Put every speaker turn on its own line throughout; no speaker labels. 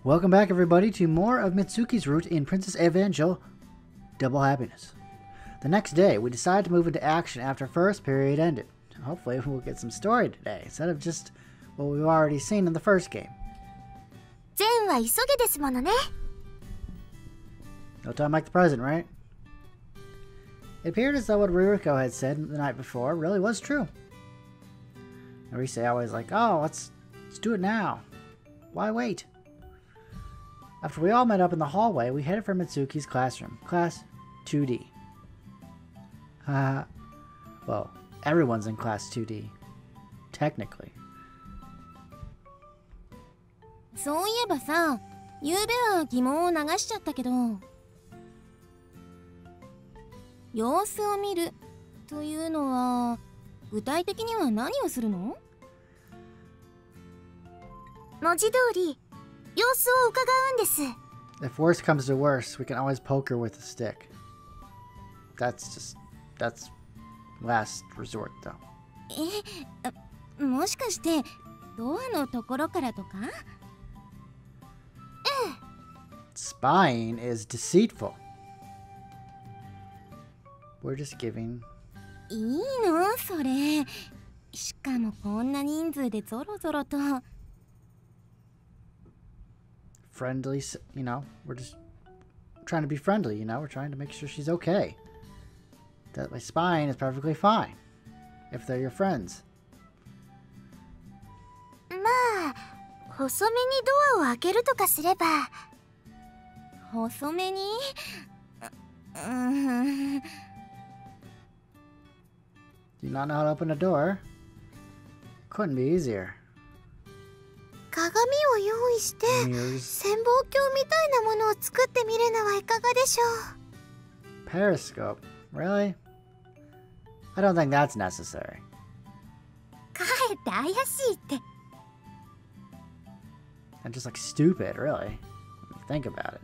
Welcome back, everybody, to more of Mitsuki's route in Princess Evangile Double Happiness. The next day, we decided to move into action after first period ended. Hopefully, we'll get some story today, instead of just what we've already seen in the first game. No time like the present, right? It appeared as though what Ririko had said the night before really was true. Irae always like, oh, let's do it now. Why wait? After we all met up in the hallway, we headed for Mitsuki's classroom. Class 2D. Well, everyone's in class 2D. Technically.
そういえばさ、昨べは疑問を流しちゃったけど、様子を見るというのは具体的には何をするの？文字通り様子を伺うんです。
If worse comes to worse, we can always poke her with a stick. That's last resort, though.
もしかしてドアのところからとか？
Spying is deceitful. We're just giving.
いいのそれ。しかもこんな人数でゾロゾロと。
Friendly, you know, we're just trying to be friendly, you know, we're trying to make sure she's okay. That way spying is perfectly fine if they're your friends.
まあ、細めにドアを開けるとかすれば。細めに？Do
you not know how to open a door? Couldn't be easier.
鏡を用意して潜望鏡みたいなものを作ってみるのはいかがでしょう？
Periscope? Really? I don't think that's necessary.
かえって怪しいって。
And just like stupid, really. Think about it.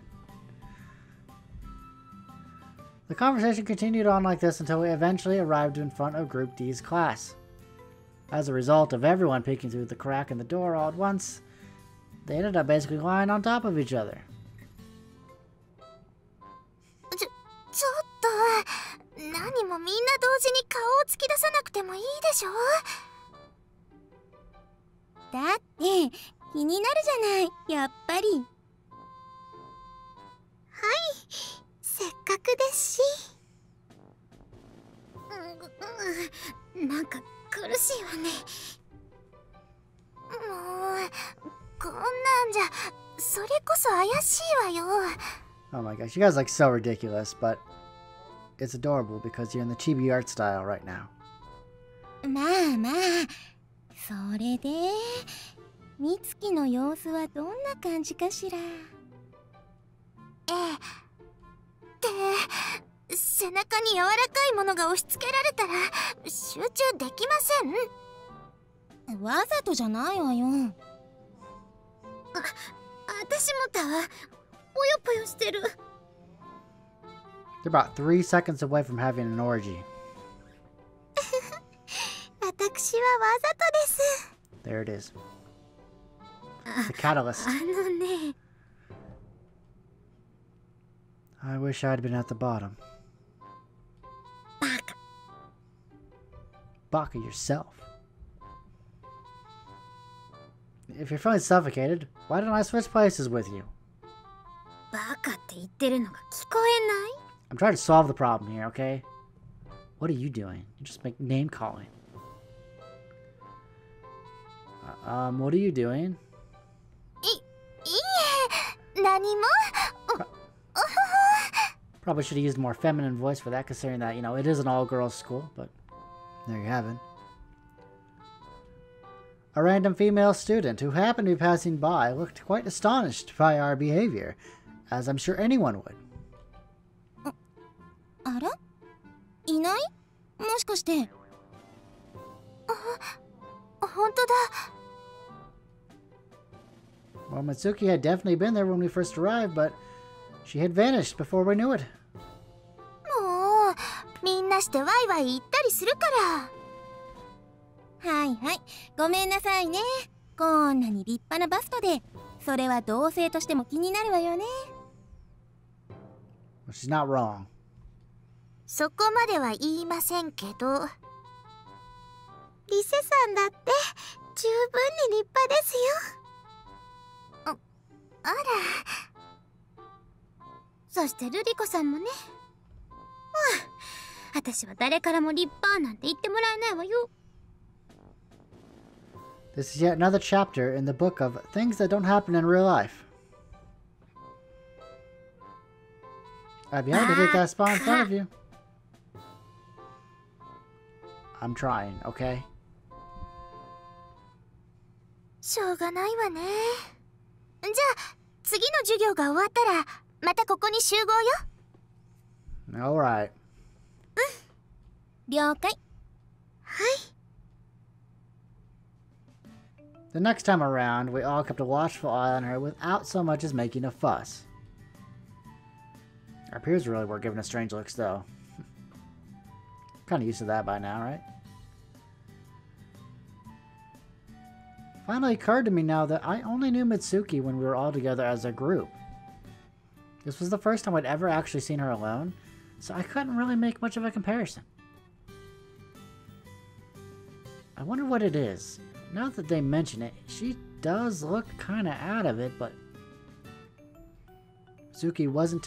The conversation continued on like this until we eventually arrived in front of Group D's class. As a result of everyone peeking through the crack in the door all at once, they ended up basically lying on top of each other.
ちょっと、何もみんな同時に顔を突き出さなくてもいいでしょ？だって気になるじゃない、やっぱり。はい、せっかくですし。なんか苦しいわね。もうこんなんじゃそれこそ怪しいわよ。
Oh my gosh, you guys look so ridiculous, but it's adorable because you're in the chibi art style right now.
まあまあ、それで美月の様子はどんな感じかしら。背中に柔らかいものが押し付けられたら集中できません。わざとじゃないわよ。私もだわ。ぽよぽよしてる。
They're about 3 seconds away from having an orgy.
私はわざとです。
There it is. The catalyst.
ね。
I wish I'd been at the bottom.
バカ。
Baka yourself. If you're feeling suffocated, why don't I switch places with you?
バカって言ってるのが聞こえない？
I'm trying to solve the problem here, okay? What are you doing? You just make name calling. What are you doing?
いえ、何も。
Probably should have used a more feminine voice for that, considering that, you know, it is an all-girls school, but there you have it. A random female student who happened to be passing by looked quite astonished by our behavior, as I'm sure anyone would.
あら？いない？もしかして。本当だ。
Well, Mitsuki had definitely been there when we first arrived, but she had vanished before we knew it.
もうみんなしてワイワイ言ったりするから。はいはい、ごめんなさいね。こんなに立派なバストでそれは同性としても気になるわよね。
Well, she's not wrong.
そこまでは言いませんけど、リセさんだって十分に立派ですよ。あら。そしてルリコさんもね。私は誰からも立派なんて言ってもらえないわよ。
This is yet another chapter in the book of things that don't happen in real life. I'd be happy to take that spot in front of you. I'm trying, okay?
しょうがないわね。じゃあ次の授業が終わったらまたここに集合よ。
Alright.
了解。はい。
The next time around, we all kept a watchful eye on her without so much as making a fuss. Our peers really were giving us strange looks, though. Kind of used to that by now, right? Finally occurred to me now that I only knew Mitsuki when we were all together as a group. This was the first time I'd ever actually seen her alone, so I couldn't really make much of a comparison. I wonder what it is. Now that they mention it, she does look kind of out of it, but Mitsuki wasn't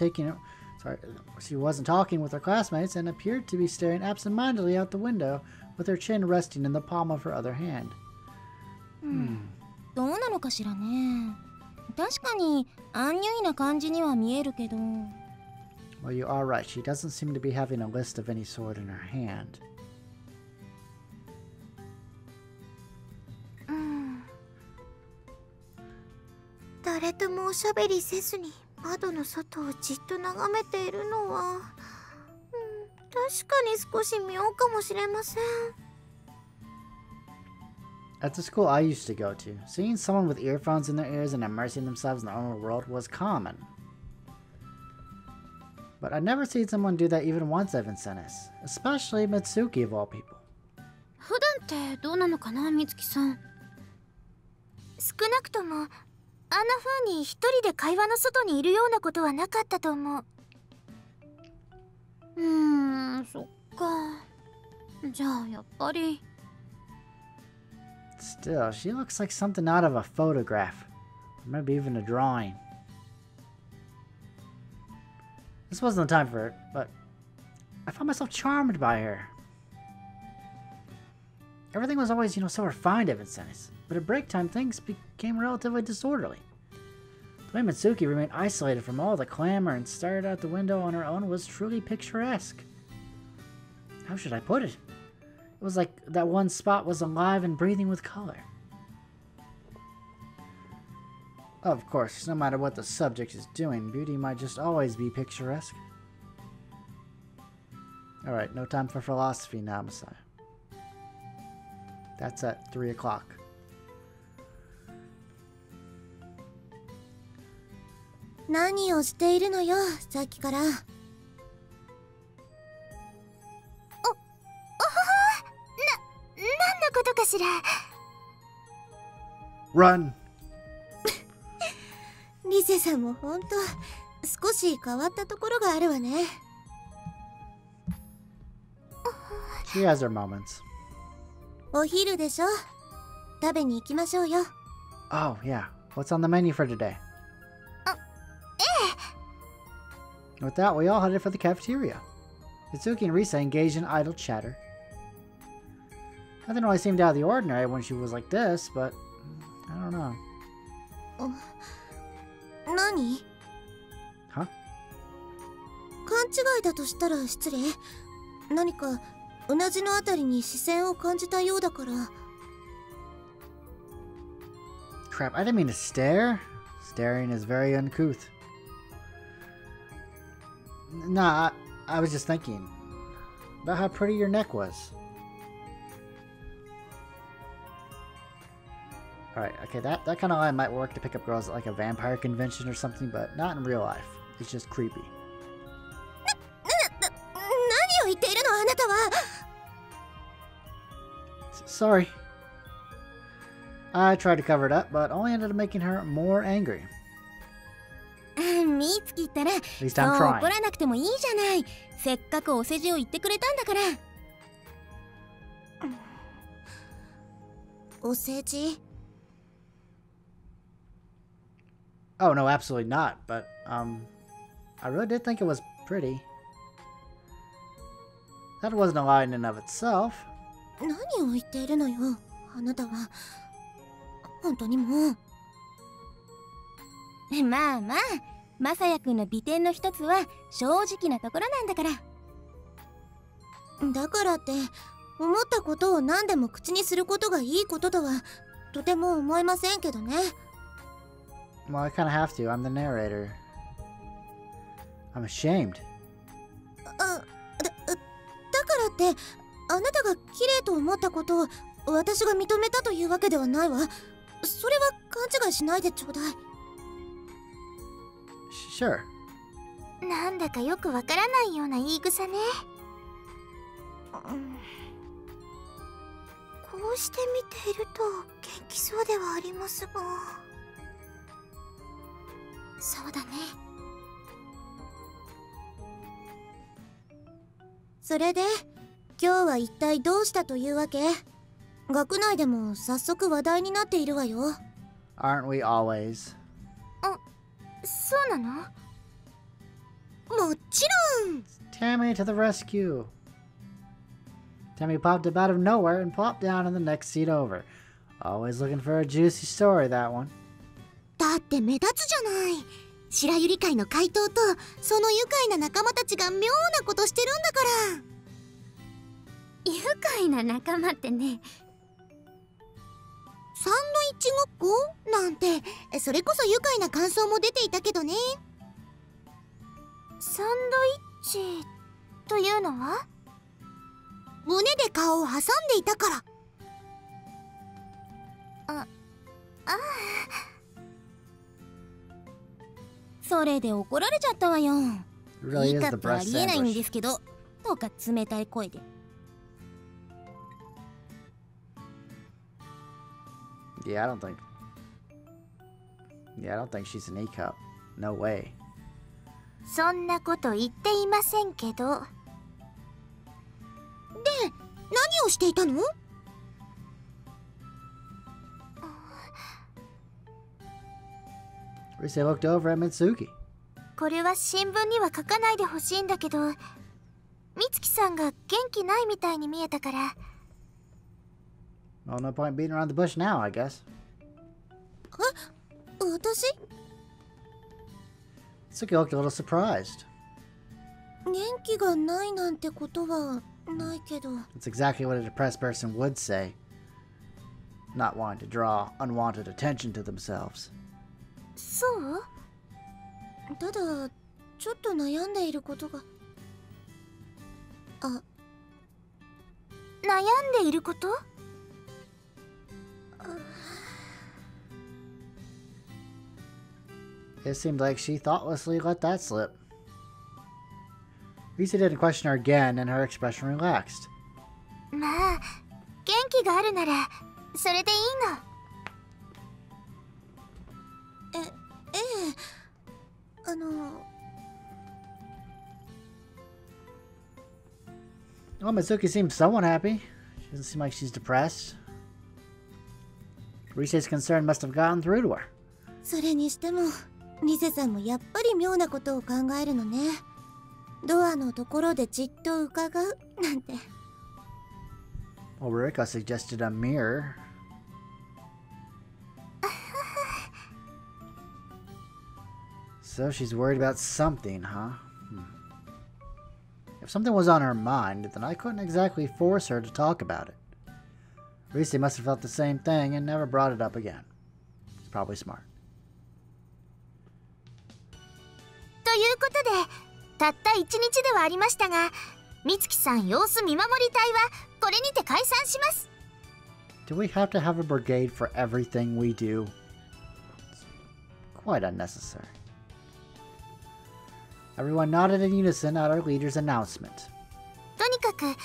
she wasn't talking with her classmates and appeared to be staring absentmindedly out the window with her chin resting in the palm of her other hand.
どうなのかしらね。確かにアンニュイな感じには見えるけど。
Well, you are right. She doesn't seem to be having a list of any sort in her hand.
誰ともおしゃべりせずに窓の外をじっと眺めているのは、確かに少し妙かもしれません。
At the school I used to go to, seeing someone with earphones in their ears and immersing themselves in their own world was common. But I'd never seen someone do that even once at Vincennes, especially Mitsuki of all people.
普段ってどうなのかな、美月さん。少なくともあんな風に一人で会話の外にいるようなことはなかったと思う。そっか。じゃあやっぱり。
Still, she looks like something out of a photograph, or maybe even a drawing. This wasn't the time for it, but I found myself charmed by her. Everything was always, so refined at Vincennes, but at break time things became relatively disorderly. The way Mitsuki remained isolated from all the clamor and stared out the window on her own was truly picturesque. How should I put it? It was like that one spot was alive and breathing with color. Of course, no matter what the subject is doing, beauty might just always be picturesque. Alright, no time for philosophy now, Masaya. That's at 3 o'clock.
What are you doing? さっきから。何のことかしら。
Run!
リセさんもほんと少し変わったところがあるわね。
She has her moments.
お昼でしょ。食べに行きましょうよ。
Oh, yeah. What's on the menu for today? With that, we all headed for the cafeteria. Mitsuki and Risa engaged in idle chatter. Nothing really seemed out of the ordinary when she was like this, but I don't know.
何?
Huh?
勘違いだとしたら失礼。何かうなじのあたりに視線を感じたようだから。
Crap, I didn't mean to stare. Staring is very uncouth. Nah, I was just thinking about how pretty your neck was. Alright, okay, that kind of line might work to pick up girls at like a vampire convention or something, but not in real life. It's just creepy.
何を言っているのあなたは。
Sorry. I tried to cover it up, but only ended up making her more angry.
みつきったら、
At least
そう
I'm
怒
trying.
らなくてもいいじゃない。せっかくお世辞を言ってくれたんだから。お世辞
Oh no, absolutely not. But I really did think it was pretty. That wasn't a lie in and of itself.
何を言っているのよ、あなたは。本当にもう。まあまあ、マサヤくんの美点の一つは正直なところなんだから。だからって思ったことを何でも口にすることがいいこととはとても思えませんけどね。
Well, I kind of have to. I'm the narrator. I'm ashamed.
だからってあなたが綺麗と思ったことを私が認めたというわけではないわ。それは勘違いしないでちょうだい。
Sure.
なんだかよくわからないような言い草ね。こうして見ていると元気そうではありますが。そうだね。それで今日は一体どうしたというわけ？学内でも早速話題になっているわよ。
Aren't we always?
そうなの？もちろん。
Tammy to the rescue. Tammy popped up out of nowhere and plopped down in the next seat over. Always looking for a juicy story, that one.
だって目立つじゃない。白百合会の怪盗とその愉快な仲間たちが妙なことしてるんだから。愉快な仲間ってね。サンドイッチごっこなんて、それこそ愉快な感想も出ていたけどね。サンドイッチというのは？胸で顔を挟んでいたから。ああ。それで怒られちゃったわよ。言い方ありえないんですけど、とか冷たい声で。
Yeah, I don't think she's an E-cup. No way.
そんなこと言っていませんけど。で、何をしていたの
？Irae looked over at Mitsuki.
これは新聞には書かないでほしいんだけど、美月さんが元気ないみたいに見えたから。
Well, no point beating around the bush now, I guess.
私？
Mitsuki looked a little surprised.
元気がないなんてことはないけど。
It's exactly what a depressed person would say. Not wanting to draw unwanted attention to themselves.
そう？ただ、ちょっと悩んでいることが。あ、悩んでいること？It
seemed like she thoughtlessly let that slip. Irae didn't question her again, and her expression relaxed.
まあ、元気があるならそれでいいの。
Well, Mitsuki seems somewhat happy. She doesn't seem like she's depressed. Irae's concern must have gotten through to her.
それにしても、リセさんもやっぱり妙なことを考えるのね。ドアのところでじっと伺うなんて。
Well, Ririka suggested a mirror. So she's worried about something, huh? If something was on her mind, then I couldn't exactly force her to talk about it. Irae must have felt the same thing and never brought it up again. It's probably smart.
ということで、たった1日ではありましたが、美月さん様子見守り隊はこれにて解散します。
Do we have to have a brigade for everything we do? It's quite unnecessary. Everyone nodded in unison at our leader's announcement.
とにかく元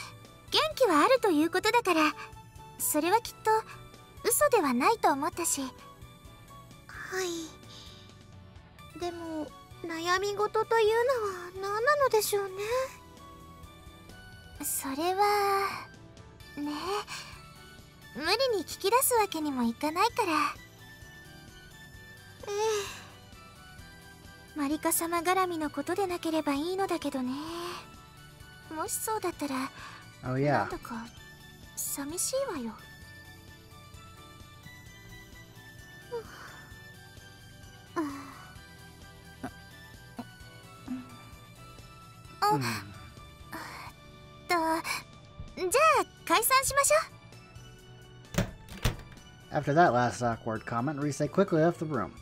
気はあるということだから、それはきっと嘘ではないと思ったし。はい。でも悩み事というのは何なのでしょうね。それはね、無理に聞き出すわけにもいかないから。ええ、マリカ様絡みのことでなければいいのだけどね。もしそうだったら、
Oh yeah.
なんだか寂しいわよ。じゃあ解散しましょう。
After that last awkward comment, Irae quickly left the room.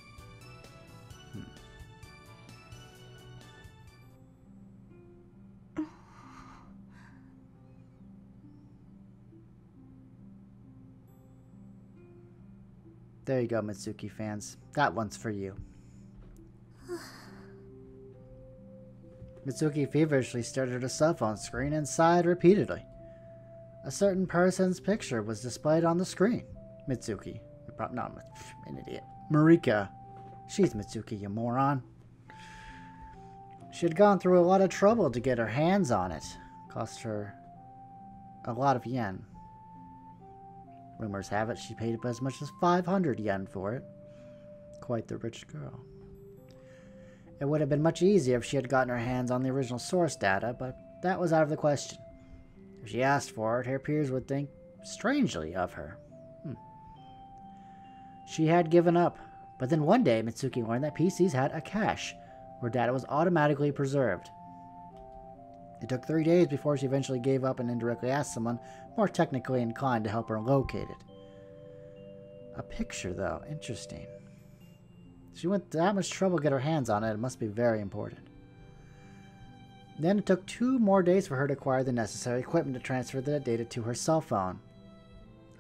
There you go, Mitsuki fans. That one's for you. Mitsuki feverishly stared at her cell phone screen and sighed repeatedly. A certain person's picture was displayed on the screen. Mitsuki. Not an idiot. Marika. She's Mitsuki, you moron. She had gone through a lot of trouble to get her hands on it. Cost her a lot of yen. Rumors have it she paid as much as 500 yen for it. Quite the rich girl. It would have been much easier if she had gotten her hands on the original source data, but that was out of the question. If she asked for it, her peers would think strangely of her. She had given up, but then one day Mitsuki learned that PCs had a cache, where data was automatically preserved. It took 3 days before she eventually gave up and indirectly asked someone more technically inclined to help her locate it. A picture, though. Interesting. She went to that much trouble to get her hands on it. It must be very important. Then it took 2 more days for her to acquire the necessary equipment to transfer the data to her cell phone,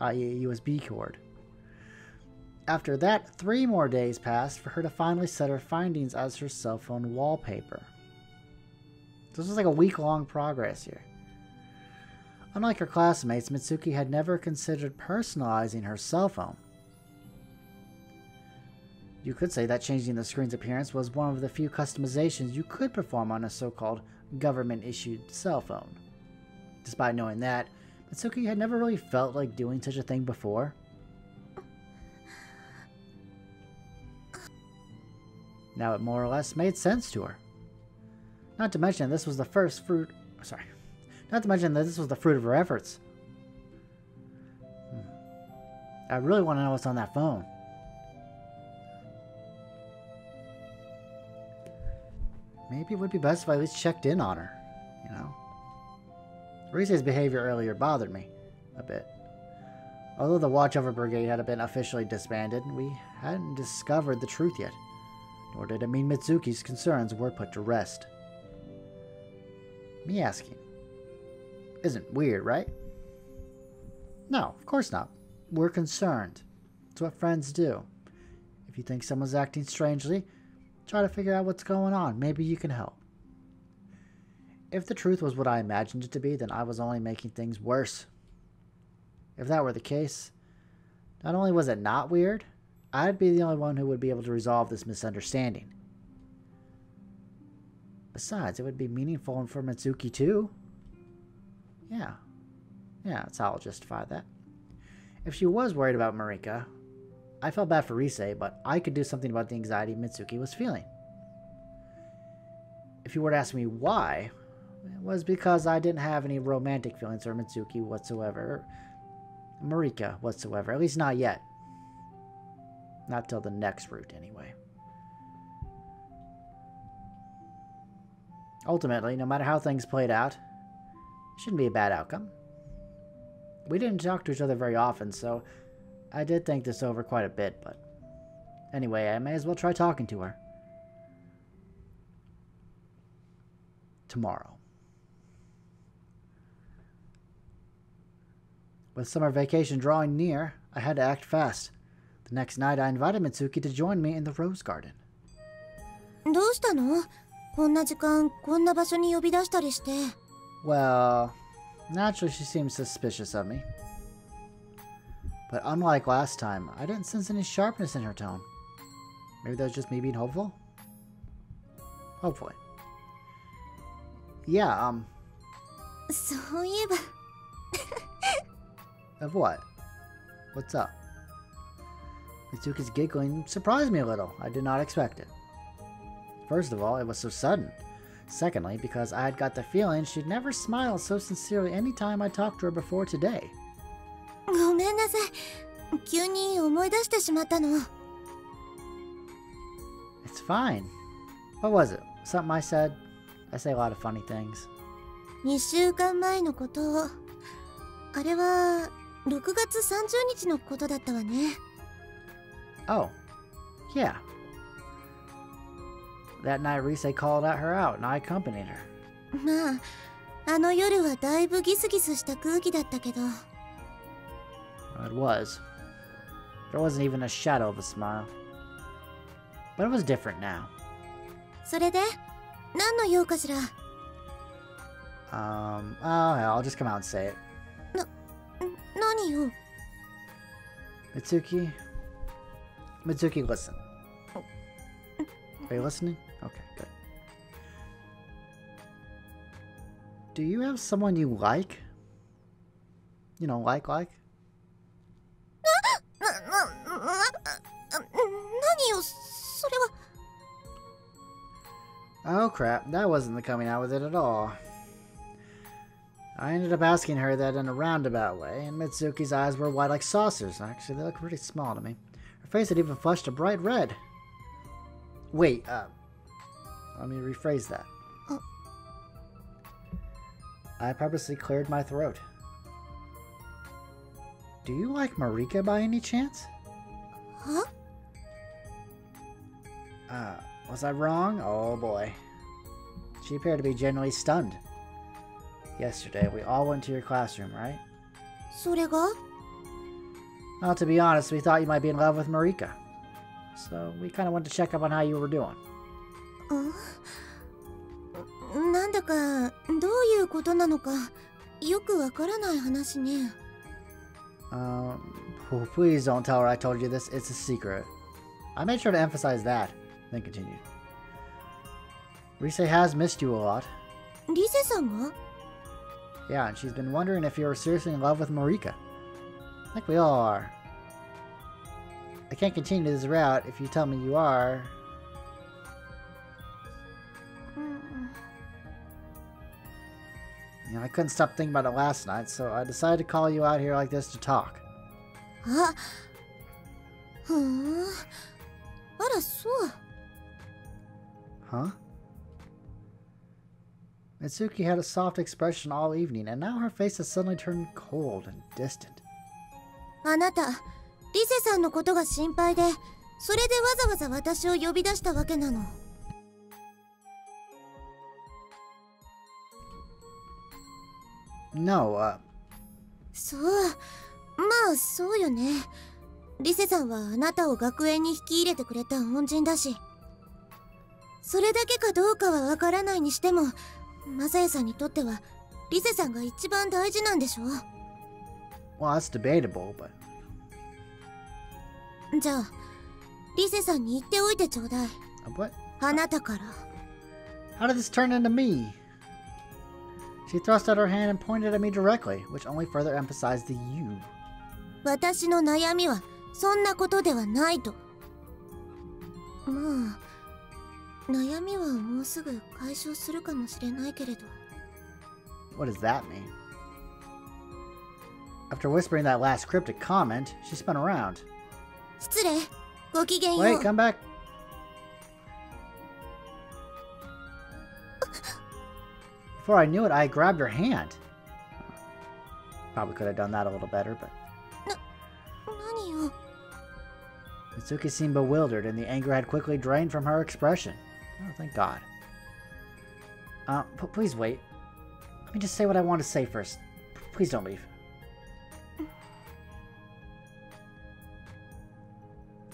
i.e. a USB cord. After that, 3 more days passed for her to finally set her findings as her cell phone wallpaper. This was like a week-long progress here. Unlike her classmates, Mitsuki had never considered personalizing her cell phone. You could say that changing the screen's appearance was one of the few customizations you could perform on a so-called government-issued cell phone. Despite knowing that, Mitsuki had never really felt like doing such a thing before. Now it more or less made sense to her. Not to mention this was the fruit of her efforts. I really want to know what's on that phone. Maybe it would be best if I at least checked in on her, you know? Irae's behavior earlier bothered me a bit. Although the Watchover Brigade had been officially disbanded, we hadn't discovered the truth yet. Nor did it mean Mitsuki's concerns were put to rest. Me asking. Isn't weird, right? No, of course not. We're concerned. It's what friends do. If you think someone's acting strangely, try to figure out what's going on. Maybe you can help. If the truth was what I imagined it to be, then I was only making things worse. If that were the case, not only was it not weird, I'd be the only one who would be able to resolve this misunderstanding. Besides, it would be meaningful for Mitsuki too. Yeah, that's how I'll justify that. If she was worried about Marika, I felt bad for Irae, but I could do something about the anxiety Mitsuki was feeling. If you were to ask me why, it was because I didn't have any romantic feelings for Mitsuki whatsoever. Marika whatsoever, at least not yet. Not till the next route, anyway. Ultimately, no matter how things played out, it shouldn't be a bad outcome. We didn't talk to each other very often, so I did think this over quite a bit, but anyway, I may as well try talking to her. Tomorrow. With summer vacation drawing near, I had to act fast. The next night, I invited Mitsuki to join me in the rose garden.
どうしたの？こんな時間、こんな場所に呼び出したりして。
Well, naturally she seemed suspicious of me. But unlike last time, I didn't sense any sharpness in her tone. Maybe that was just me being hopeful? Hopefully. Yeah,
そういえば
of what? What's up? Mitsuki's giggling surprised me a little. I did not expect it. First of all, it was so sudden. Secondly, because I had got the feeling she'd never smiled so sincerely any time I talked to her before today.
ごめんなさい。急に思い出してしまったの。
It's fine. What was it? Something I said? I say a lot of funny things.
2週間前のこと。あれは6月30日のことだったわね。
Oh, yeah. That night Irae called her out and I accompanied her.
まあ、あの夜はだいぶギスギスした空気だったけど。
It was. There wasn't even a shadow of a smile. But it was different now.
それで何の用かしら。
Oh, hell, I'll just come out and say it.
何よ。
Mitsuki, listen. Are you listening? Okay, good. Do you have someone you like? You know, like?
何よ、それは。
Oh crap, that wasn't the coming out with it at all. I ended up asking her that in a roundabout way, and Mitsuki's eyes were wide like saucers. Actually, they look pretty small to me. Her face had even flushed a bright red. Wait, let me rephrase that. I purposely cleared my throat. Do you like Marika by any chance?
Huh?
Was I wrong? Oh boy. She appeared to be genuinely stunned. Yesterday, we all went to your classroom, right?
それが
Well, to be honest, we thought you might be in love with Marika. So, we kind of wanted to check up on how you were doing.
なんだかどういうことなのかよくわからない話ね。
Please don't tell her I told you this. It's a secret. I made sure to emphasize that, then continued. Irae has missed you a lot.
リセさんが
Yeah, and she's been wondering if you were seriously in love with Marika. I think we all are. I can't continue this route if you tell me you are. You know, I couldn't stop thinking about it last night, so I decided to call you out here like this to talk.
あ、ふん。あら、そう。
Huh? Mitsuki had a soft expression all evening, and now her face has suddenly turned cold and distant.
あなた、リセさんのことが心配で、それでわざわざ私を呼び出したわけなの。
No,
そう、まあそうよね。リセさんはあなたを学園に引き入れてくれた恩人だし、それだけかどうかはわからないにしても、マサヤさんにとってはリセさんが一番大事なんでしょ。
well, that's debatable, but...
じゃあ、リセさんに言っておいてちょうだい。
What?
あなたから。
How did this turn into me? She thrust out her hand and pointed at me directly, which only further emphasized the you.
私の悩みはそんなことではないと。まあ、悩みはもうすぐ解消するかもしれないけれど。
What does that mean? After whispering that last cryptic comment, she spun around.
失礼、ごきげんよう。
Wait, come back. Before I knew it, I grabbed her hand. Probably could have done that a little better, but...
何よ。
Mitsuki seemed bewildered, and the anger had quickly drained from her expression. Oh, thank God. Please wait. Let me just say what I want to say first. Please don't leave.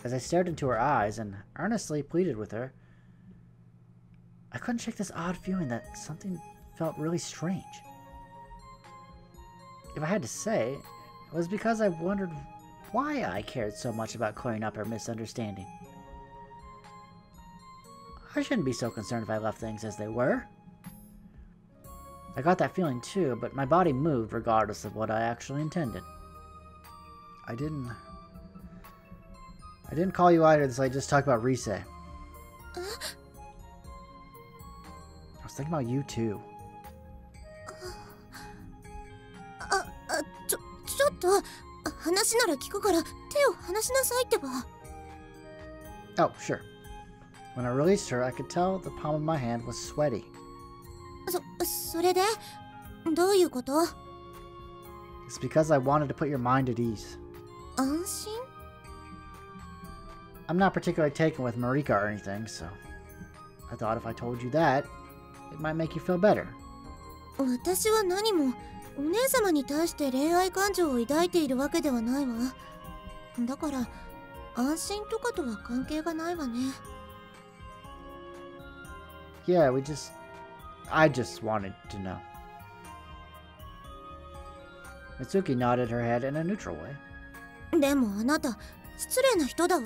As I stared into her eyes and earnestly pleaded with her, I couldn't shake this odd feeling that something felt really strange. If I had to say, it was because I wondered why I cared so much about clearing up her misunderstanding. I shouldn't be so concerned if I left things as they were. I got that feeling too, but my body moved regardless of what I actually intended. I didn't call you either, so I just talked about Irae. I was thinking about you too.
ちょっと話なら聞くから手を離しなさいってば。
Oh, sure. When I released her, I could tell the palm of my hand was sweaty.
それでどういうこと？
It's because I wanted to put your mind at ease.
安心？
I'm not particularly taken with Marika or anything, so I thought if I told you that, it might make you feel better.
私は何もお姉様に対して恋愛感情を抱いているわけではないわ。だから安心とかとは関係がないわね。
Yeah, I just wanted to know. Mitsuki nodded her head in a neutral way.
でもあなた失礼な人だわ。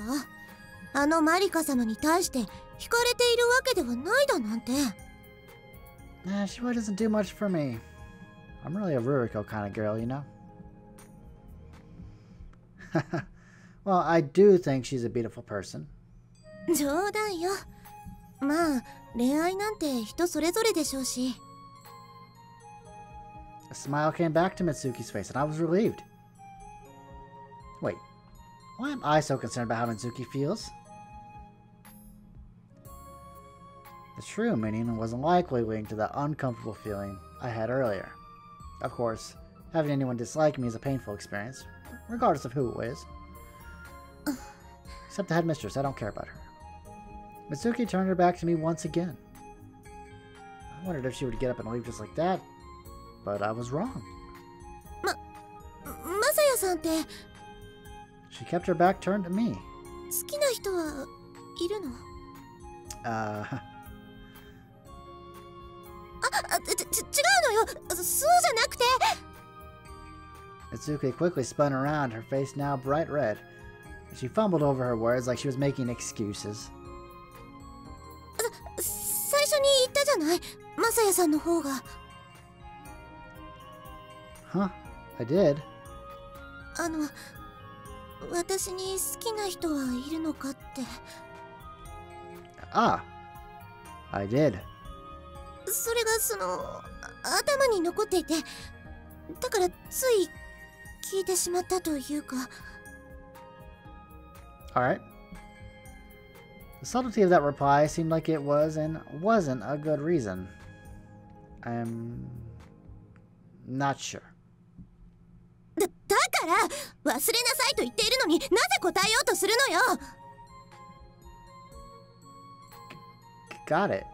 あのマリカ様に対して惹かれているわけではないだなんて。
Nah, she really doesn't do much for me. I'm really a Ruriko kind of girl, you know? Well, I do think she's a beautiful person.
冗談よ。まあ恋愛なんて人それぞれでしょうし。
A smile came back to Mitsuki's face, and I was relieved. Wait, why am I so concerned about how Mitsuki feels? The true meaning was likely linked to that uncomfortable feeling I had earlier. Of course, having anyone dislike me is a painful experience, regardless of who it is. Except the headmistress, I don't care about her. Mitsuki turned her back to me once again. I wondered if she would get up and leave just like that, but I was wrong.
マサヤさんって
She kept her back turned to me.
好きな人はいるの？違うのよ。そうじゃなくて。
Mitsuki quickly spun around, her face now bright red. She fumbled over her words like she was making excuses.
最初に言ったじゃない、マサヤさんの方が。
Huh? I did.
私に好きな人はいるのかって。
Ah, I did.
それが頭に残っていて、だからつい聞いてしまったというか。
Alright. The subtlety of that reply seemed like it was and wasn't a good reason. I'm not sure.
だから忘れなさいと言っているのになぜ答えようとするのよ。
Got it.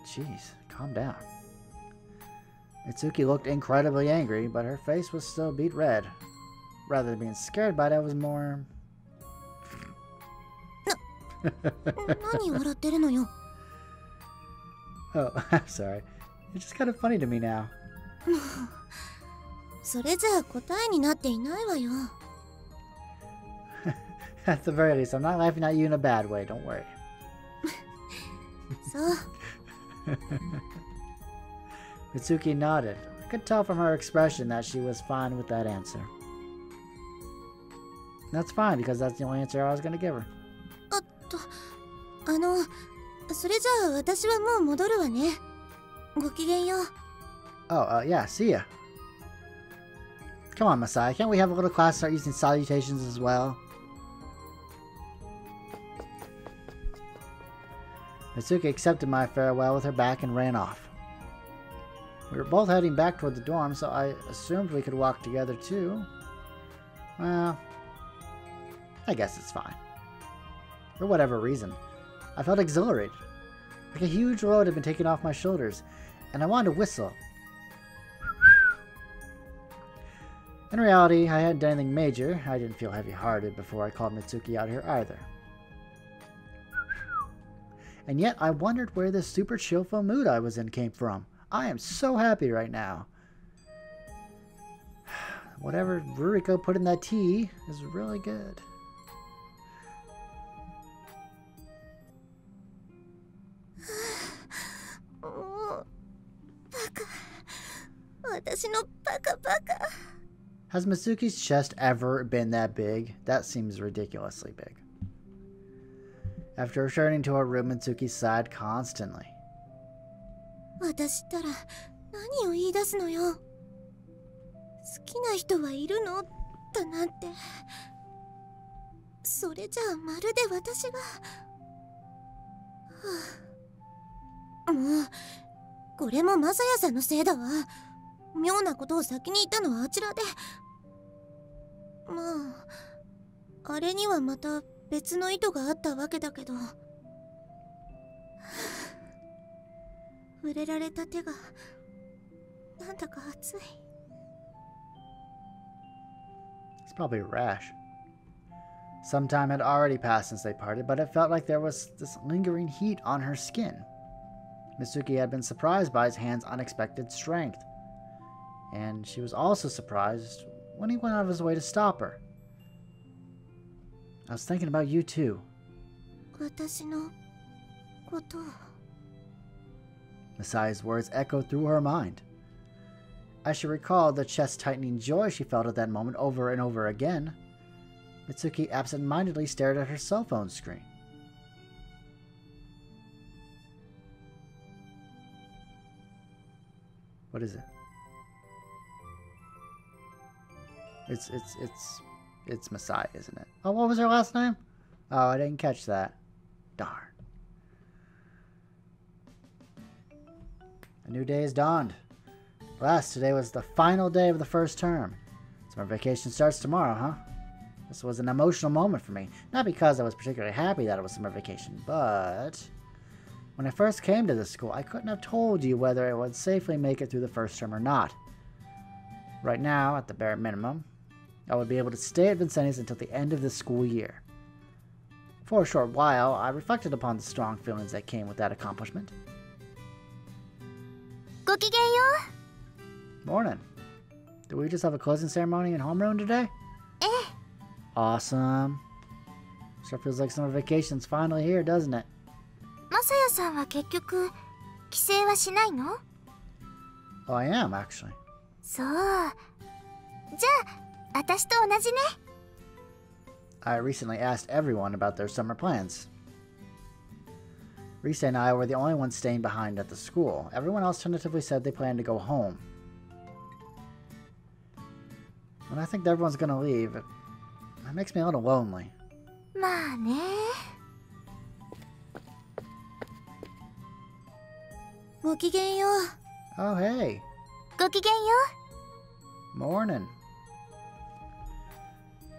Jeez, calm down. Mitsuki looked incredibly angry, but her face was still beet red. Rather than being scared by it, I was more...
何笑ってるのよ。
Oh, I'm sorry. You're just kind of funny to me now.
それじゃあ答えになっていないわよ。
At the very least, I'm not laughing at you in a bad way, don't worry.
そう。
Mitsuki nodded. I could tell from her expression that she was fine with that answer. That's fine, because that's the only answer I was going to give her.
それじゃあ私はもう戻るわね。ごきげんよう。
Oh, yeah, see ya. Come on, Masaya, can't we have a little class start using salutations as well? Mitsuki accepted my farewell with her back and ran off. We were both heading back toward the dorm, so I assumed we could walk together too. Well, I guess it's fine. For whatever reason, I felt exhilarated. Like a huge load had been taken off my shoulders, and I wanted to whistle. In reality, I hadn't done anything major. I didn't feel heavy-hearted before I called Mitsuki out here either. And yet, I wondered where this super chillful mood I was in came from. I am so happy right now. Whatever Ruriko put in that tea is really good. Has Mitsuki's chest ever been that big? That seems ridiculously big. After returning to her room, Mitsuki sighed constantly. What is It's probably a rash. Some time had already passed since they parted, but it felt like there was this lingering heat on her skin. Mitsuki had been surprised by his hand's unexpected strength, and she was also surprised when he went out of his way to stop her. I was thinking about you too. Masaya's words echoed through her mind. As she recalled the chest-tightening joy she felt at that moment over and over again, Mitsuki absent-mindedly stared at her cell phone screen. What is it? It's Masaya, isn't it? Oh, what was her last name? Oh, I didn't catch that. Darn. A new day has dawned. Alas, today was the final day of the first term. Summer vacation starts tomorrow, huh? This was an emotional moment for me. Not because I was particularly happy that it was summer vacation, but when I first came to this school, I couldn't have told you whether it would safely make it through the first term or not. Right now, at the bare minimum, I would be able to stay at Vincennes until the end of the school year. For a short while, I reflected upon the strong feelings that came with that accomplishment. Morning. Did we just have a closing ceremony in homeroom today? Awesome. Sure feels like summer vacation's finally here, doesn't it? Oh, I am, actually. I recently asked everyone about their summer plans. Irae and I were the only ones staying behind at the school. Everyone else tentatively said they planned to go home. When I think that everyone's gonna leave, it makes me a little lonely. Oh, hey. Morning.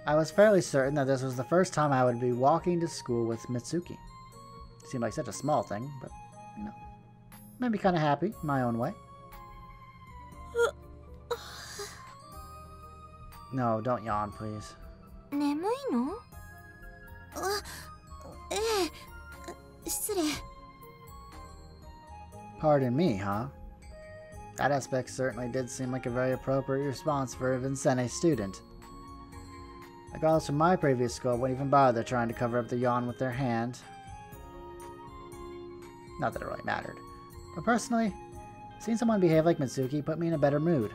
I was fairly certain that this was the first time I would be walking to school with Mitsuki. It seemed like such a small thing, but, you know, made me kind of happy in my own way. No, don't yawn, please. Pardon me, huh? That aspect certainly did seem like a very appropriate response for a Vincennes student. The girls from my previous school wouldn't even bother trying to cover up the yawn with their hand. Not that it really mattered. But personally, seeing someone behave like Mitsuki put me in a better mood.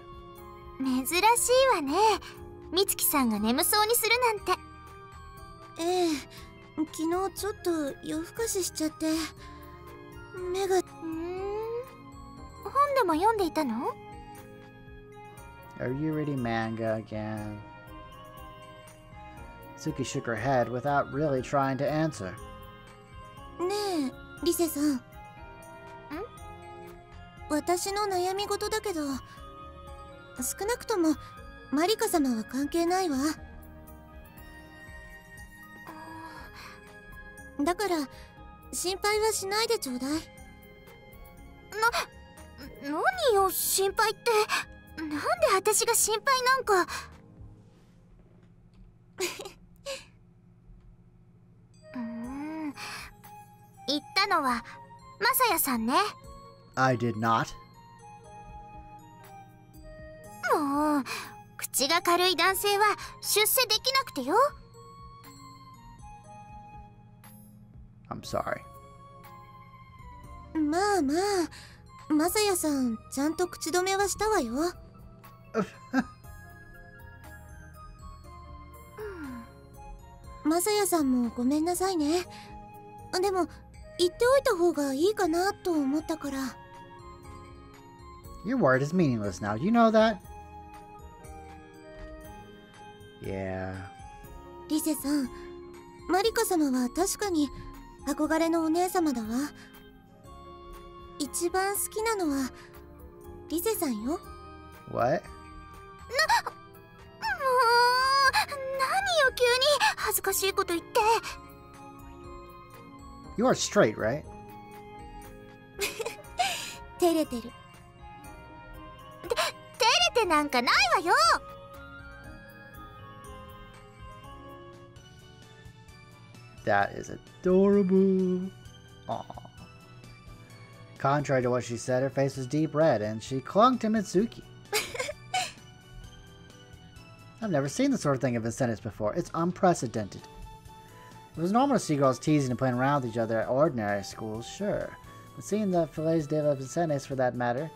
Are you reading manga again? Mitsuki shook her head without really trying to answer. I did not.
口が軽い男性は出世できなくてよ。
I'm sorry.
まあまあ、マサヤさんちゃんと口止めはしたわよ。マサヤさんもごめんなさいね。でも言っておいた方がいいかなと思ったから。
Your word is meaningless now. You know that? Yeah.
リセさん、マリカ様は確かに憧れのお姉様だわ。一番好きなのはリセさんよ。
What?
何よ急に恥ずかしいこと言って。
You are straight, right?
照れてる。照れてなんかないわよ。
That is adorable. Aww. Contrary to what she said, her face was deep red, and she clung to Mitsuki. I've never seen this sort of thing in Vincennes before. It's unprecedented. It was normal to see girls teasing and playing around with each other at ordinary schools, sure. But seeing the Filles de Vincennes, for that matter,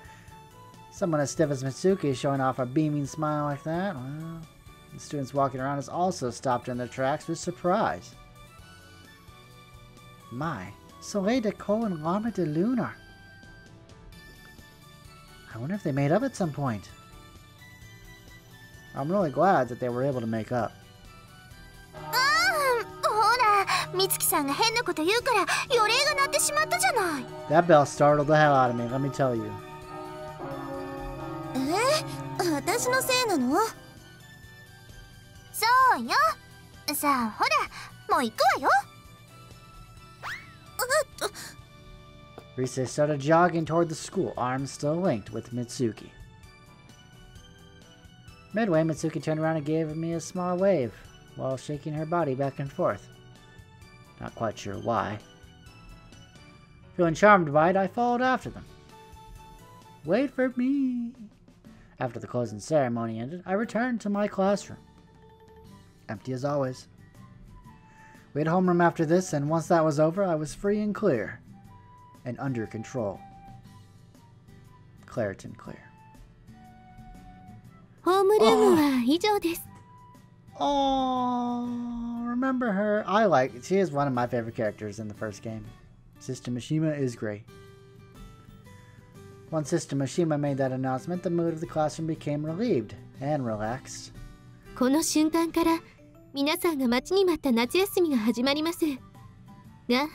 someone as stiff as Mitsuki showing off a beaming smile like that, well, the students walking around us also stopped in their tracks with surprise. My, Soleil de Co and L'arme de Lunar. I wonder if they made up at some point. I'm really glad that they were able to make up.
ほら、美月さんが変なこと言うから予令が鳴ってしまったじゃない。
That bell startled the hell out of me, let me tell you.
私のせいなの？そうよ。さあ、ほら、もう行くわよ。
Rise started jogging toward the school, arms still linked with Mitsuki. Midway, Mitsuki turned around and gave me a small wave, while shaking her body back and forth. Not quite sure why. Feeling charmed by it, I followed after them. Wait for me! After the closing ceremony ended, I returned to my classroom. Empty as always. We had homeroom after this, and once that was over, I was free and clear. And under control. Claritin clear.
ホームルームは以上です。
Oh, remember her? She is one of my favorite characters in the first game. Sister Mishima is great. Once Sister Mishima made that announcement, the mood of the classroom became relieved and relaxed.
この瞬間から皆さんが待ちに待った夏休みが始まります。が、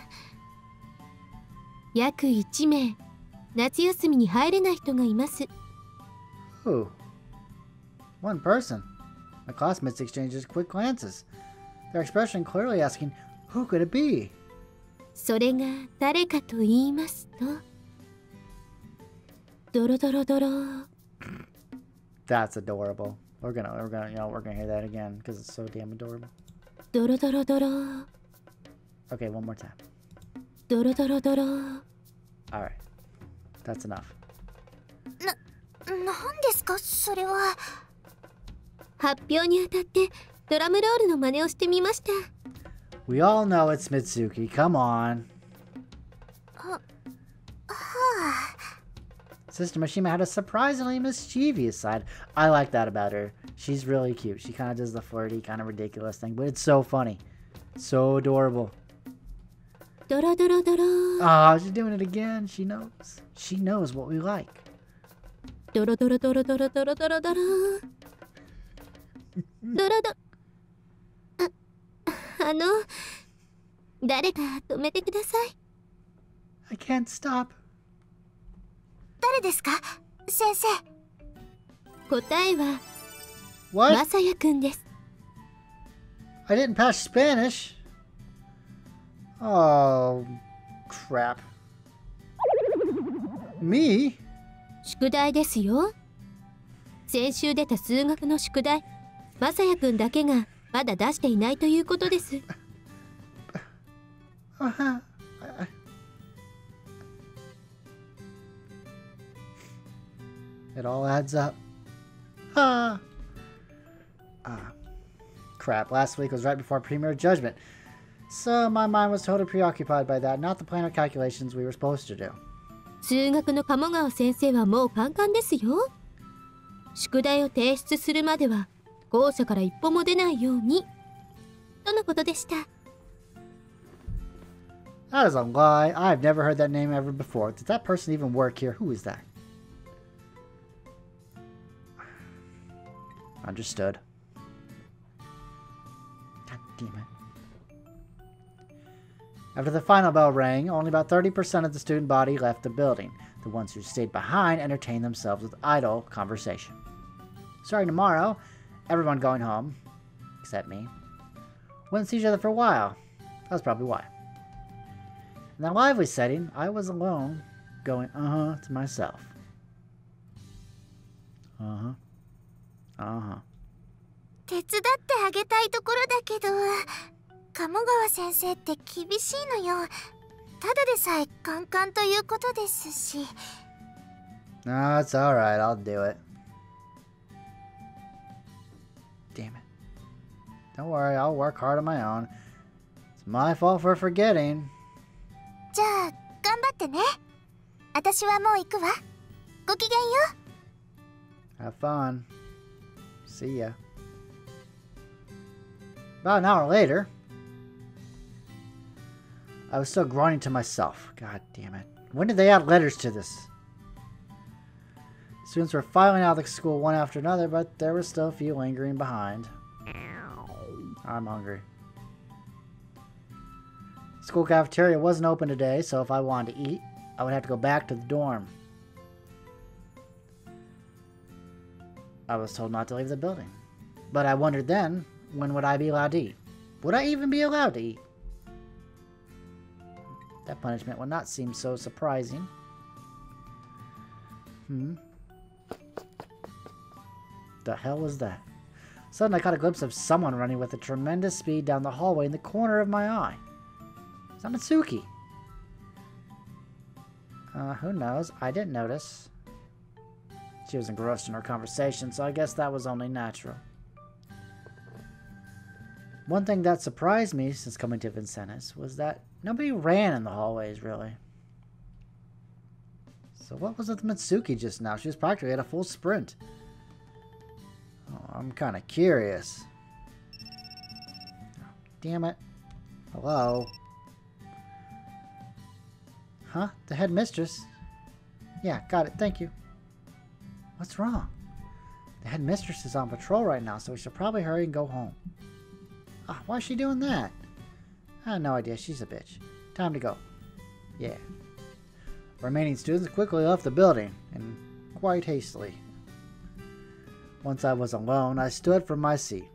約1名夏休みに入れない人がいます。
Who? One person. My classmates exchanged quick glances, their expression clearly asking, who could it be?
それが誰かと言いますと、ドロドロドロ。
That's adorable. We're gonna hear that again because it's so damn adorable.
ドロドロドロ。
Okay, one more time.
ドロドロドロ。
Alright. That's enough.
なんですかそれは。発表にあたってドラムロールの真似をしてみました。
We all know it's Mitsuki. Come on. Sister Mishima had a surprisingly mischievous side. I like that about her. She's really cute. She kind of does the flirty, kind of ridiculous thing, but it's so funny. So adorable.
ドロドロドロ。
Oh, she's doing it again. She knows. She knows what we like.
ドロドロドロドロドロドロドロ。ドロド。誰か止めてください。
I can't stop.
誰ですか先生。答えは
What?
マサヤくんです。
I didn't pass Spanish. Oh, crap. Me?
宿題ですよ。先週出た数学の宿題、マサヤくんだけがまだ出していないということです。
It all adds up. Ha! crap. Last week was right before Premier Judgment. So my mind was totally preoccupied by that, not the plan of calculations we were supposed to do.
数学の鴨川先生はもうカンカンですよ。宿題を提出するまでは校舎から一歩も出ないようにとのことでした。
That is a lie. I've never heard that name ever before. Did that person even work here? Who is that? Understood. God damn it. After the final bell rang, only about 30% of the student body left the building. The ones who stayed behind entertained themselves with idle conversation. Starting tomorrow, everyone going home, except me, wouldn't see each other for a while. That's probably why. In that lively setting, I was alone, going to myself. Uh-huh.
手伝ってあげたいところだけど、鴨川先生って厳しいのよ。ただでさえカンカンということですし。
No, it's alright. I'll do it. Damn it. Don't worry, I'll work hard on my own. It's my fault for forgetting.
じゃあ、頑張ってね。私はもう行くわ。ごきげんよう。
Have fun. See ya. About an hour later, I was still groaning to myself. God damn it. When did they add letters to this? Students were filing out of the school one after another, but there were still a few lingering behind. I'm hungry. School cafeteria wasn't open today, so if I wanted to eat, I would have to go back to the dorm. I was told not to leave the building. But I wondered then, when would I be allowed to eat? Would I even be allowed to eat? That punishment would not seem so surprising. The hell was that? Suddenly I caught a glimpse of someone running with a tremendous speed down the hallway in the corner of my eye. Is that Mitsuki? Who knows? I didn't notice. She was engrossed in her conversation, so I guess that was only natural. One thing that surprised me since coming to Vincennes was that nobody ran in the hallways, really. So what was with Mitsuki just now? She was practically at a full sprint. Oh, I'm kind of curious. Oh, damn it. Hello? Huh? The headmistress? Yeah, got it. Thank you. What's wrong? The headmistress is on patrol right now, so we should probably hurry and go home. Ah, why is she doing that? I have no idea. She's a bitch. Time to go. Yeah. Remaining students quickly left the building, and quite hastily. Once I was alone, I stood from my seat.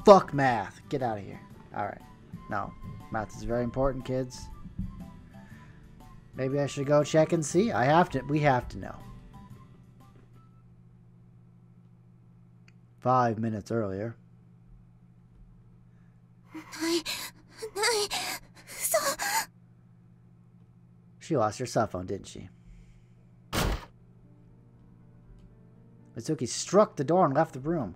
Fuck math! Get out of here. Alright. No. Math is very important, kids. Maybe I should go check and see? We have to know. 5 minutes earlier. She lost her cell phone, didn't she? Mitsuki struck the door and left the room.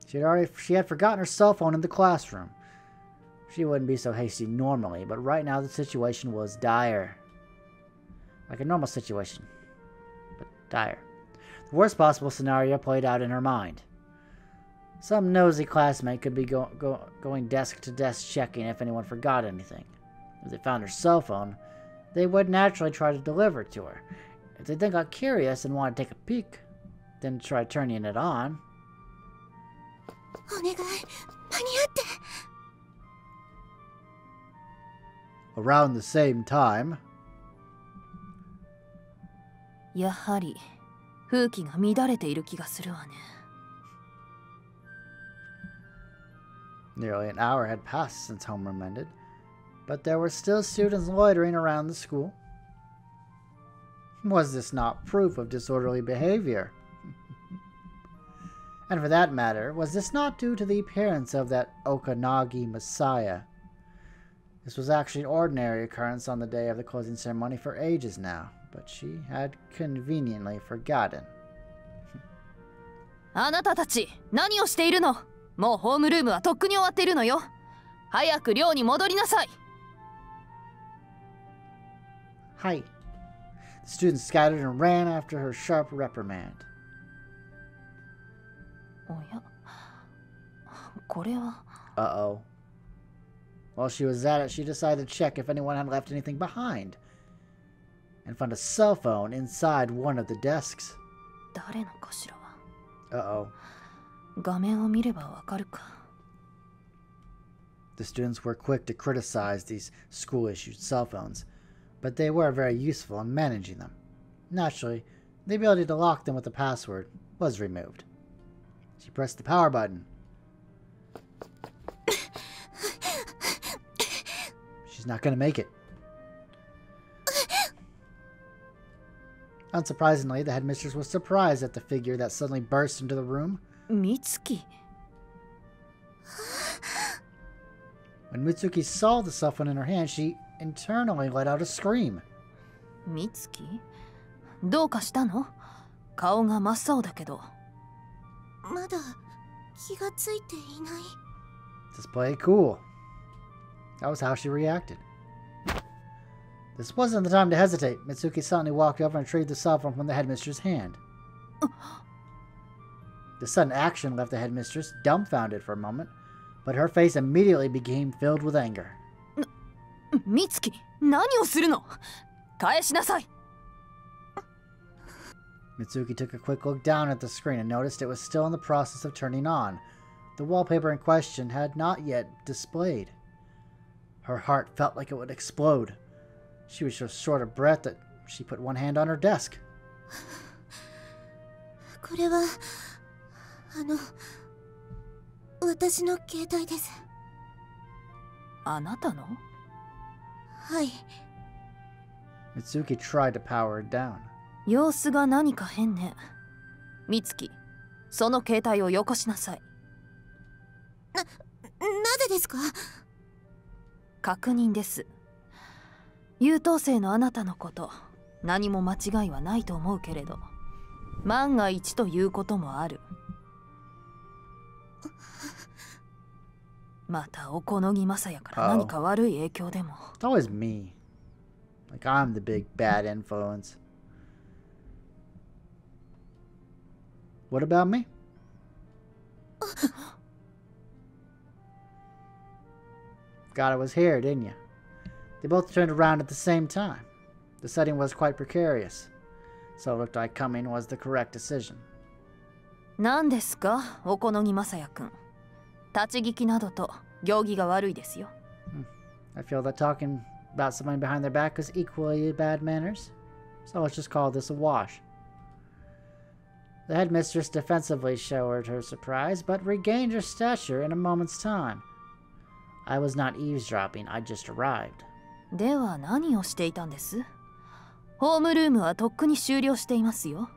She had forgotten her cell phone in the classroom. She wouldn't be so hasty normally, but right now the situation was dire. Like a normal situation, but dire. The worst possible scenario played out in her mind. Some nosy classmate could be going desk to desk checking if anyone forgot anything. If they found her cell phone, they would naturally try to deliver it to her. If they then got curious and wanted to take a peek, then try turning it on. Around the same time,
やはり風紀が乱れている気がするわね。
Nearly an hour had passed since homeroom ended, but there were still students loitering around the school. Was this not proof of disorderly behavior? And for that matter, was this not due to the appearance of that Okonogi Masaya? This was actually an ordinary occurrence on the day of the closing ceremony for ages now, but she had conveniently forgotten.
あなたたち何をしているの？もうホームルームはとっくに終わっているのよ。早く寮に戻りなさい。
Hi. The students scattered and ran after her sharp reprimand.
おや、これは。
Uh-oh. While she was at it, she decided to check if anyone had left anything behind, and found a cell phone inside one of the desks.
誰のかしらは。
Uh-oh.
画面を見ればわかるか。
The students were quick to criticize these school-issued cell phones, but they were very useful in managing them. Naturally, the ability to lock them with a password was removed. She pressed the power button. She's not going to make it. Unsurprisingly, the headmistress was surprised at the figure that suddenly burst into the room.
Mitsuki.
When Mitsuki saw the cell phone in her hand, she internally let out a scream.
Mitsuki? どうかしたの？顔が真っ青だけど。
まだ気がついていない。
Just play it cool. That was how she reacted. This wasn't the time to hesitate. Mitsuki suddenly walked over and retrieved the cell phone from the headmistress' hand. The sudden action left the headmistress dumbfounded for a moment, but her face immediately became filled with anger.
Mitsuki, 何をするの？返しなさい。
Mitsuki took a quick look down at the screen and noticed it was still in the process of turning on. The wallpaper in question had not yet displayed. Her heart felt like it would explode. She was so short of breath that she put one hand on her desk.
これは私の携帯です。
あなたの？
はい。
Mitsuki tried to power it down.
様子が何か変ね。Mitsuki、その携帯をよこしなさい。
なぜですか？
確認です。優等生のあなたのこと、何も間違いはないと思うけれど、万が一ということもある。またおこのぎまさやから何か悪い影響でも。
It's always me. Like I'm the big bad influence. What about me? Forgot I was here, didn't you? They both turned around at the same time. The setting was quite precarious, so it looked like coming was the correct decision.
何ですか、おこのぎまさやくん。立ち聞きなどと行儀が悪いですよ。
I feel that talking about someone behind their back is equally bad manners, so let's just call this a wash. The headmistress defensively showed her surprise, but regained her stature in a moment's time. I was not eavesdropping, I just arrived.
では何をしていたんです？ホームルームはとっくに終了していますよ。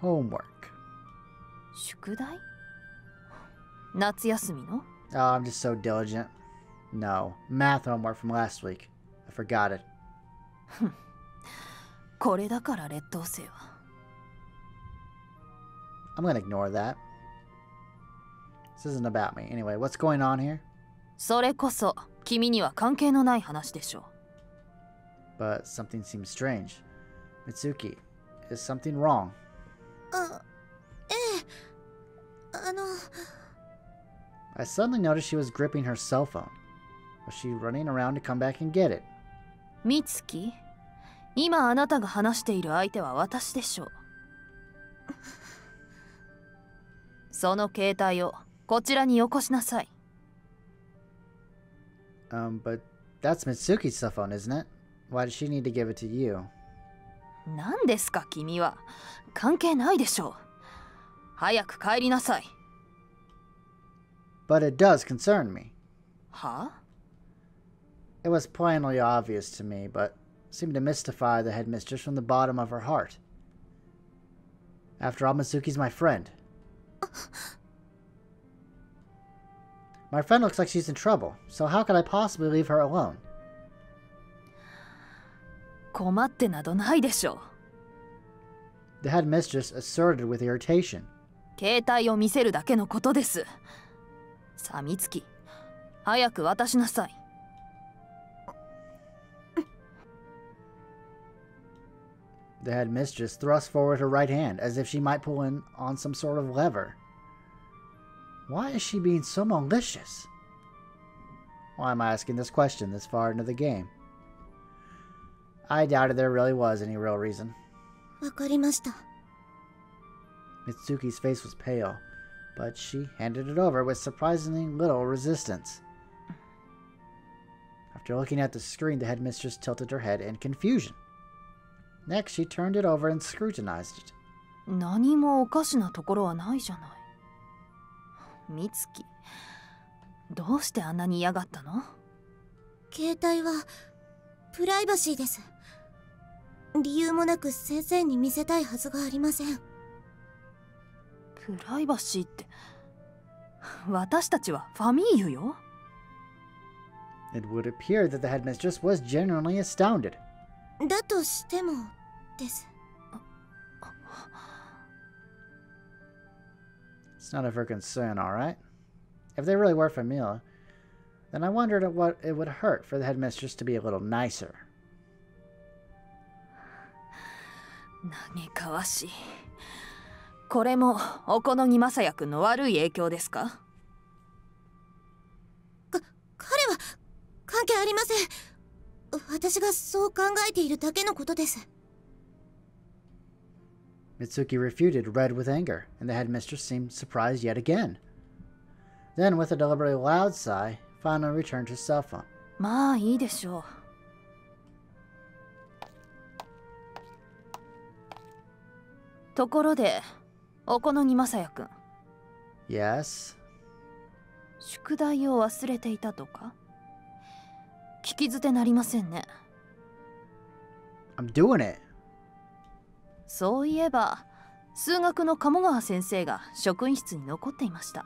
Homework.
宿題？夏休みの？
Oh, I'm just so diligent. No, math homework from last week. I forgot it.
これだから劣等生は。
I'm gonna ignore that. This isn't about me. Anyway, what's going on here?
それこそ君には関係のない話でしょう。
But something seems strange. Mitsuki, is something wrong?
ええ。
I suddenly noticed she was gripping her cell phone. Was she running around to come back and get it?
美月、今あなたが話している相手は私でしょう。その携帯をこちらによこしなさい。
But that's Mitsuki's cell phone, isn't it? Why does she need to give it to you?
何ですか君は。関係ないでしょう。早く帰りなさい。
But it does concern me.
は？
It was plainly obvious to me, but seemed to mystify the headmistress from the bottom of her heart. After all, Mitsuki's my friend. My friend looks like she's in trouble, so how could I possibly leave her alone?
困ってなどないでしょ
The headmistress asserted with irritation.
携帯を見せるだけのことです。さあ、美月、早く渡しなさい。
The headmistress thrust forward her right hand as if she might pull in on some sort of lever. Why is she being so malicious? Why am I asking this question this far into the game? I doubted there really was any real reason.
わかりました。
Mitsuki's face was pale, but she handed it over with surprisingly little resistance. After looking at the screen, the headmistress tilted her head in confusion. Next, she turned it over and scrutinized it.
何もおかしなところはないじゃない。美月、どうしてあんなに嫌がったの？
携帯はプライバシーです。理由もなく先生に見せたいはずがありません。
プライバシーって、私たちはファミーユよ。
It would appear that the headmistress was genuinely astounded.
だとしてもです。
It's none of her concern, all right? If they really were familiar, then I wondered at what it would hurt for the headmistress to be a little nicer.
嘆かわしい。これもお好みまさやくんの悪い影響ですか？
彼は関係ありません。私がそう考えているだけのことです。
Mitsuki refuted, red with anger, and the headmistress seemed surprised yet again. Then, with a deliberately loud sigh, finally returned to her cell phone.
まあいいでしょう。ところで、お好みまさやくん。
Yes?
宿題を忘れていたとか？聞き捨てなりませんね。
I'm doing it.
そういえば、数学の鴨川先生が職員室に残っていました。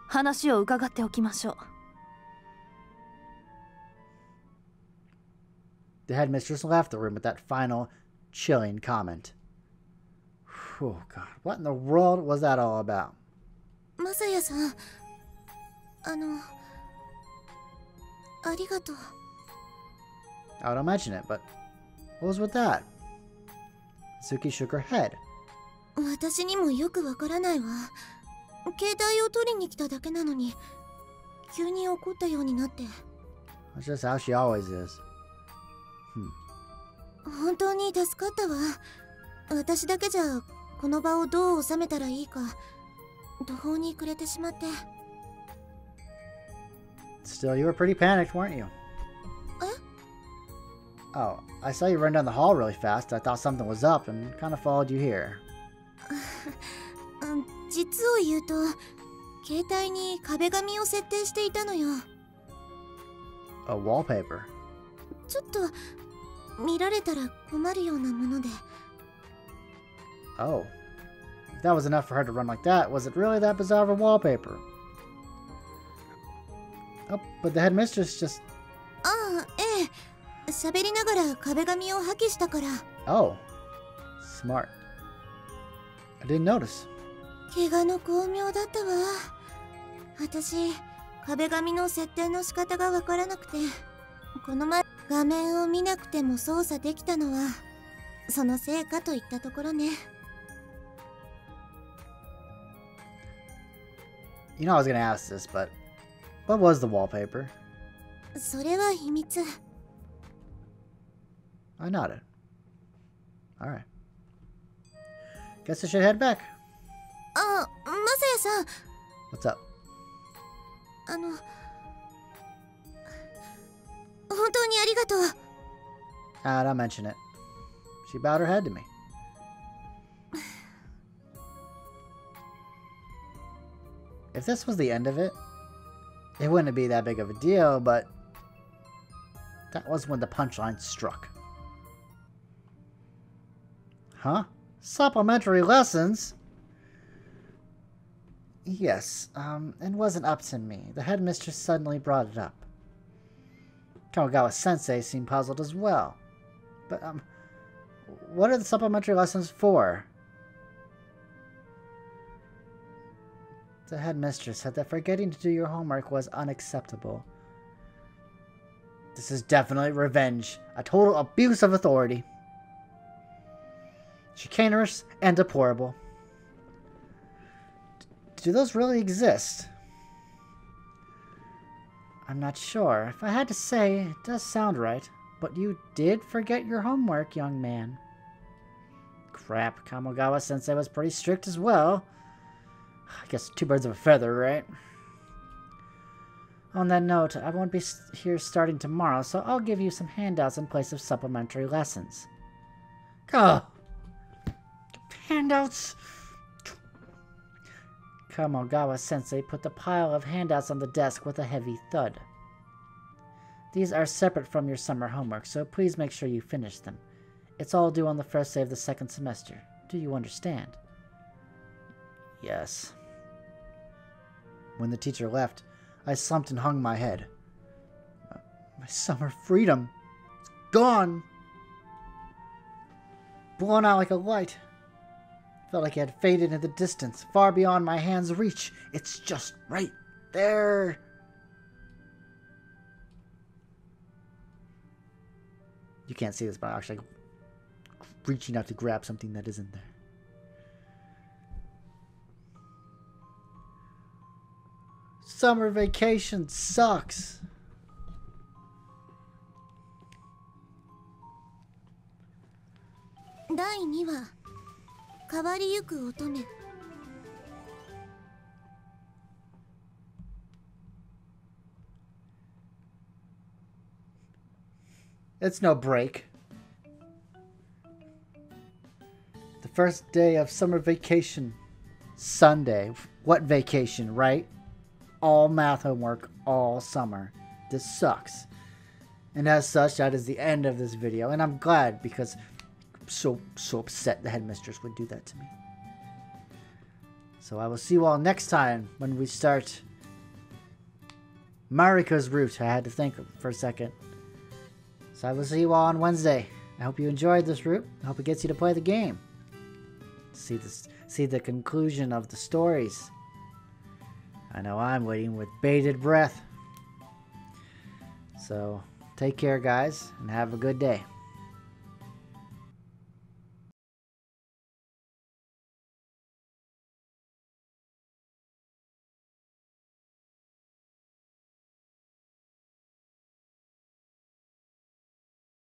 話を伺っておきましょう。
The headmistress left the room with that final, chilling comment. Oh God, what in the world was that all about?
マサヤさん、ありがとう。
I don't mention it, but what was with that? Suki shook her head.
私にもよくわからないわ。携帯を取りに来ただけなのに、急に怒ったようになって。
That's just how she always is.
本当に助かったわ。私だけじゃこの場をどう収めたらいいか途方に暮れてしまって。
Still, you were pretty panicked, weren't you?
え？
Oh, I saw you run down the hall really fast. I thought something was up and kind of followed you here.
実を言うと、携帯に壁紙を設定していたのよ。
A wallpaper?
ちょっと見られたら困るようなもので。
Oh. If that was enough for her to run like that, was it really that bizarre of a wallpaper? Oh, but the headmistress just...
ああ、ええ。喋りながら壁紙を破棄したから。
Oh. Smart. I didn't notice.
怪我の巧妙だったわ。私、壁紙の設定の仕方がわからなくて、この前画面を見なくても操作できたのは、そのせいかといったところね。
You know I was gonna ask this, but what was the wallpaper?
それは秘密。
I nodded. Alright. Guess I should head back.
あ、マサヤさん。
What's up?
本当にありがとう。
Don't mention it. She bowed her head to me. If this was the end of it, it wouldn't be that big of a deal, but that was when the punchline struck. Huh? Supplementary lessons? Yes, it wasn't up to me. The headmistress suddenly brought it up. Kamogawa-sensei seemed puzzled as well. But, What are the supplementary lessons for? The headmistress said that forgetting to do your homework was unacceptable. This is definitely revenge. A total abuse of authority. Chicanerous and deplorable. Do those really exist? I'm not sure. If I had to say, it does sound right. But you did forget your homework, young man. Crap, Kamogawa-sensei was pretty strict as well. I guess 2 birds of a feather, right? On that note, I won't be here starting tomorrow, so I'll give you some handouts in place of supplementary lessons. Oh! Handouts! Kamogawa-sensei put the pile of handouts on the desk with a heavy thud. These are separate from your summer homework, so please make sure you finish them. It's all due on the first day of the second semester. Do you understand? Yes. When the teacher left, I slumped and hung my head. My summer freedom. It's gone. Blown out like a light. Felt like it had faded into the distance, far beyond my hand's reach. It's just right there. You can't see this, but I'm actually reaching out to grab something that isn't there. Summer vacation sucks.
第2話変わりゆく乙女
It's no break. The first day of summer vacation. Sunday. What vacation, right? All math homework all summer. This sucks. And as such, that is the end of this video. And I'm glad because I'm so upset the headmistress would do that to me. So I will see you all next time when we start Mariko's route. I had to think for a second. So I will see you all on Wednesday. I hope you enjoyed this route. I hope it gets you to play the game. See the conclusion of the stories. I know I'm waiting with bated breath. So take care, guys, and have a good day.